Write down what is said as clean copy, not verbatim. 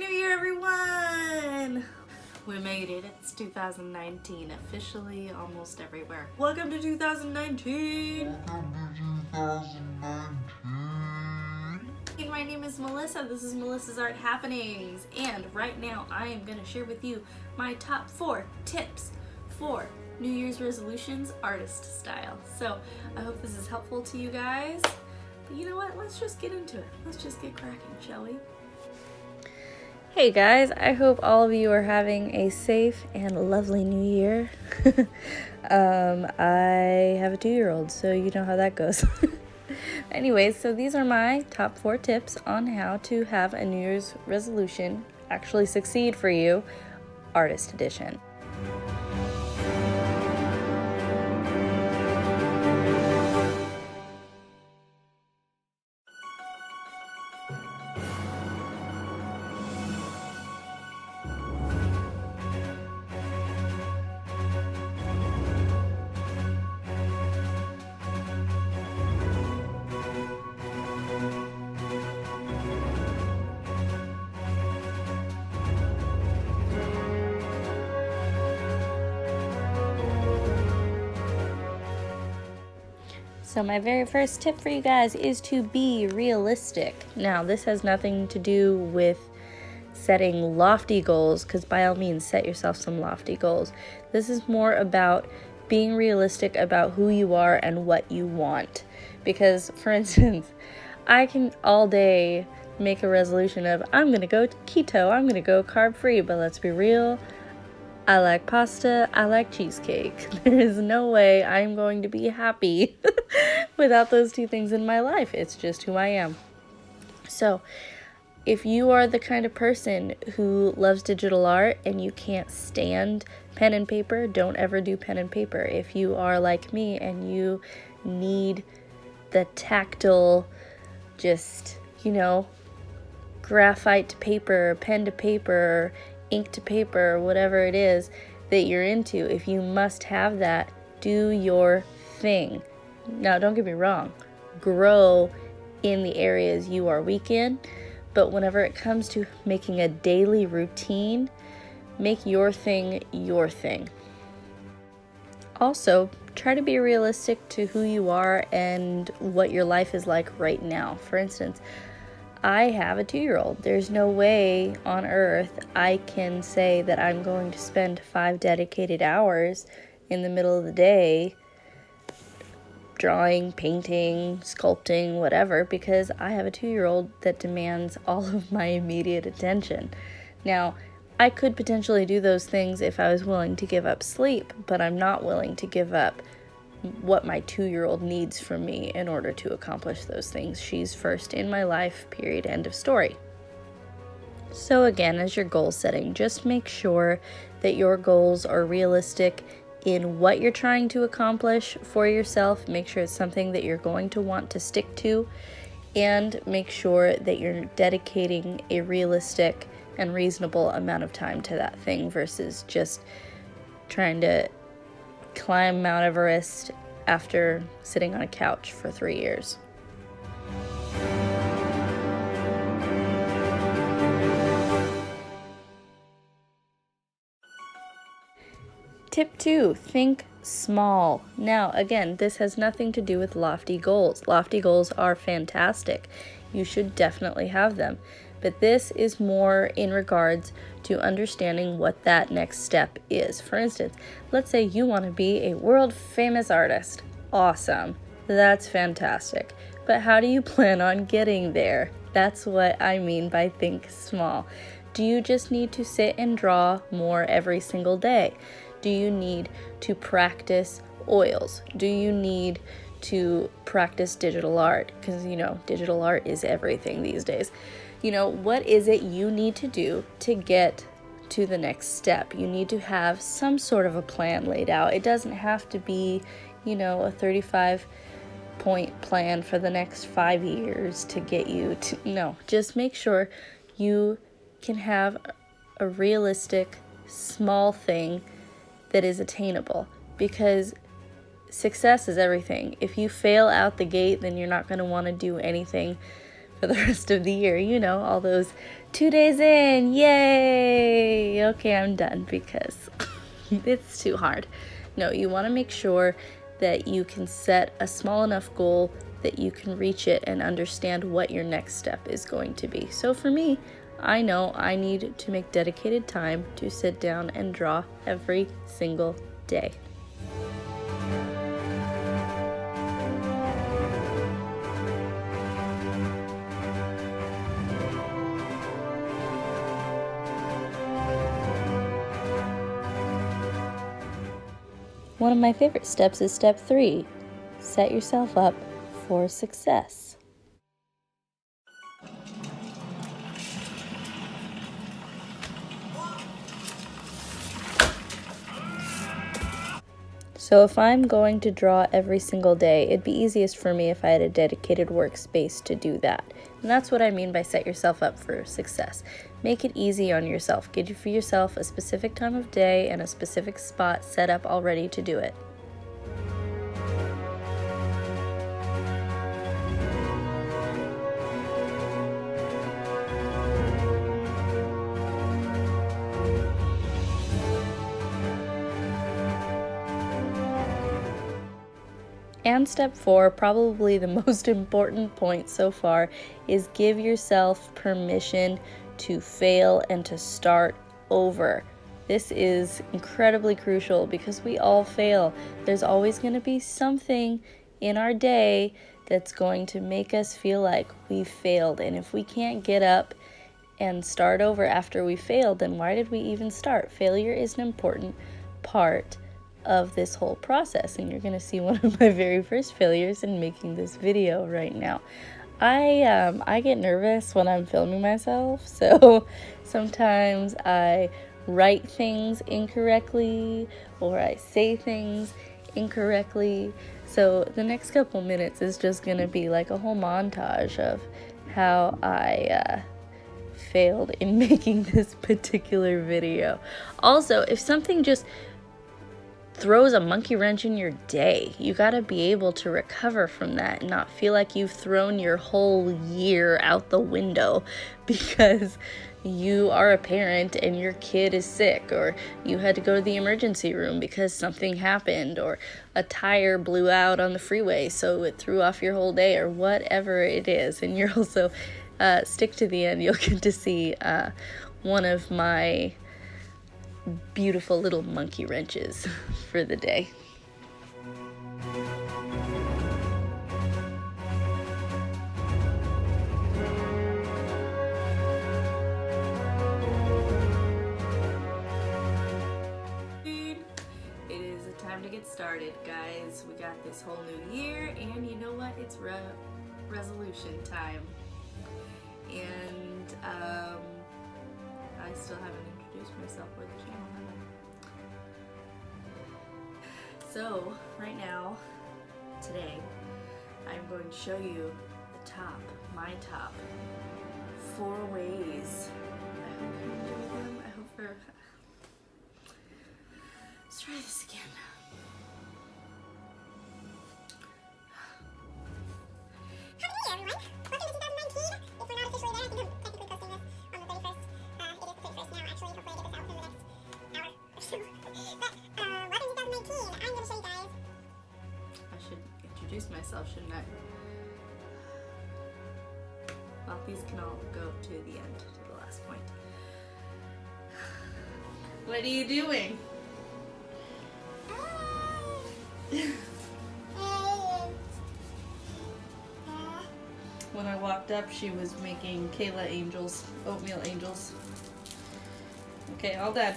New Year, everyone! We made it. It's 2019, officially almost everywhere. Welcome to 2019! My name is Melissa. This is Melissa's Art Happenings. And right now I am going to share with you my top 4 tips for New Year's resolutions artist style. So I hope this is helpful to you guys. But you know what? Let's just get into it. Let's just get cracking, shall we? Hey guys, I hope all of you are having a safe and lovely new year. I have a 2-year-old, so you know how that goes. Anyways, so these are my top 4 tips on how to have a New Year's resolution actually succeed for you, Artist Edition. So my very first tip for you guys is to be realistic. Now, this has nothing to do with setting lofty goals, because by all means, set yourself some lofty goals. This is more about being realistic about who you are and what you want. Because, for instance, I can all day make a resolution of, I'm going to go keto, I'm going to go carb-free, but let's be real, I like pasta, I like cheesecake. There is no way I'm going to be happy without those 2 things in my life. It's just who I am. So, if you are the kind of person who loves digital art and you can't stand pen and paper, don't ever do pen and paper. If you are like me and you need the tactile, just, graphite to paper, pen to paper, ink to paper, whatever it is that you're into, if you must have that, do your thing. Now, don't get me wrong, grow in the areas you are weak in, but whenever it comes to making a daily routine, make your thing your thing. Also, try to be realistic to who you are and what your life is like right now. For instance, I have a 2-year-old. There's no way on earth I can say that I'm going to spend 5 dedicated hours in the middle of the day drawing, painting, sculpting, whatever, because I have a 2-year-old that demands all of my immediate attention. Now, I could potentially do those things if I was willing to give up sleep, but I'm not willing to give up what my 2-year-old needs from me in order to accomplish those things. She's first in my life, period, end of story. So again, as your goal setting, just make sure that your goals are realistic in what you're trying to accomplish for yourself. Make sure it's something that you're going to want to stick to, and make sure that you're dedicating a realistic and reasonable amount of time to that thing versus just trying to climb Mount Everest after sitting on a couch for 3 years. Tip 2, think small. Now, again, this has nothing to do with lofty goals. Lofty goals are fantastic. You should definitely have them. But this is more in regards to understanding what that next step is. For instance, let's say you want to be a world famous artist. Awesome. That's fantastic. But how do you plan on getting there? That's what I mean by think small. Do you just need to sit and draw more every single day? Do you need to practice oils? Do you need to practice digital art? Because, digital art is everything these days. What is it you need to do to get to the next step? You need to have some sort of a plan laid out. It doesn't have to be, a 35-point plan for the next 5 years to get you to, no, just make sure you can have a realistic, small thing that is attainable, because success is everything. If you fail out the gate, then you're not going to want to do anything for the rest of the year. You know, all those 2 days in, yay! Okay, I'm done because it's too hard. No, you want to make sure that you can set a small enough goal that you can reach it and understand what your next step is going to be. So for me, I know I need to make dedicated time to sit down and draw every single day. One of my favorite steps is step 3. Set yourself up for success. So if I'm going to draw every single day, it'd be easiest for me if I had a dedicated workspace to do that. And that's what I mean by set yourself up for success. Make it easy on yourself. Get for yourself a specific time of day and a specific spot set up already to do it. And step 4, probably the most important point so far, is give yourself permission to fail and to start over. This is incredibly crucial because we all fail. There's always going to be something in our day that's going to make us feel like we failed. And if we can't get up and start over after we failed, then why did we even start? Failure is an important part of this whole process, and you're going to see one of my very first failures in making this video right now. I get nervous when I'm filming myself, so sometimes I write things incorrectly or I say things incorrectly. So the next couple minutes is just going to be like a whole montage of how I failed in making this particular video. Also, if something just throws a monkey wrench in your day, you gotta be able to recover from that and not feel like you've thrown your whole year out the window because you are a parent and your kid is sick, or you had to go to the emergency room because something happened, or a tire blew out on the freeway so it threw off your whole day, or whatever it is. And you're also stick to the end, you'll get to see one of my beautiful little monkey wrenches for the day. It is a time to get started, guys. We got this whole new year, and you know what? It's resolution time. And I still haven't introduced myself for the channel, have I? So, right now, today, I'm going to show you my top 4 ways. I hope you enjoy them. I hope for... Let's try this again. Introduce myself, shouldn't I? Well, these can all go to the end, to the last point. What are you doing? When I walked up, she was making Kayla angels, oatmeal angels. Okay, all done.